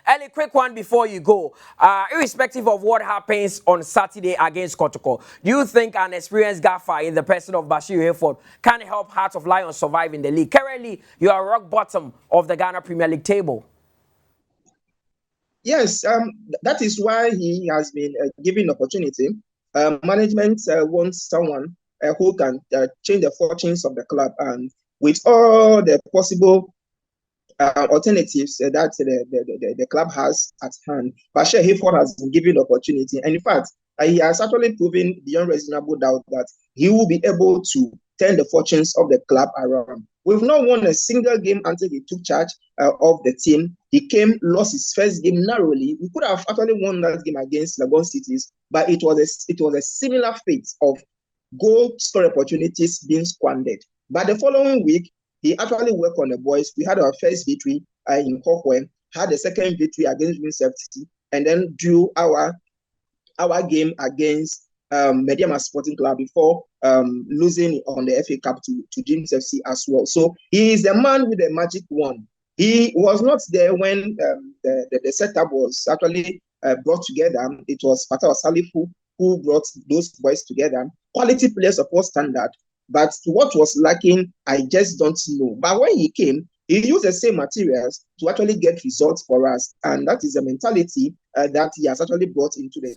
Ellie, quick one before you go. Irrespective of what happens on Saturday against Kotoko, do you think an experienced gaffer in the person of Bashir Hayford can help Heart of Lions survive in the league? Currently, you are rock bottom of the Ghana Premier League table. Yes, that is why he has been given opportunity. Management wants someone who can change the fortunes of the club, and with all the possible alternatives that the club has at hand. Bashir Hayford has been given opportunity, and in fact, he has actually proven beyond reasonable doubt that he will be able to turn the fortunes of the club around. We've not won a single game until he took charge of the team. He lost his first game narrowly. We could have actually won that game against Legon Cities, but it was a similar fate of goal score opportunities being squandered. But the following week, he actually worked on the boys. We had our first victory in Kokwe, had a second victory against Winsef City, and then drew our game against Mediama Sporting Club before losing on the FA Cup to James FC as well. So he is the man with the magic wand. He was not there when the setup was actually brought together. It was Fatah Salifu who brought those boys together. Quality players of all standard. But what was lacking, I just don't know. But when he came, he used the same materials to actually get results for us. And that is the mentality that he has actually brought into the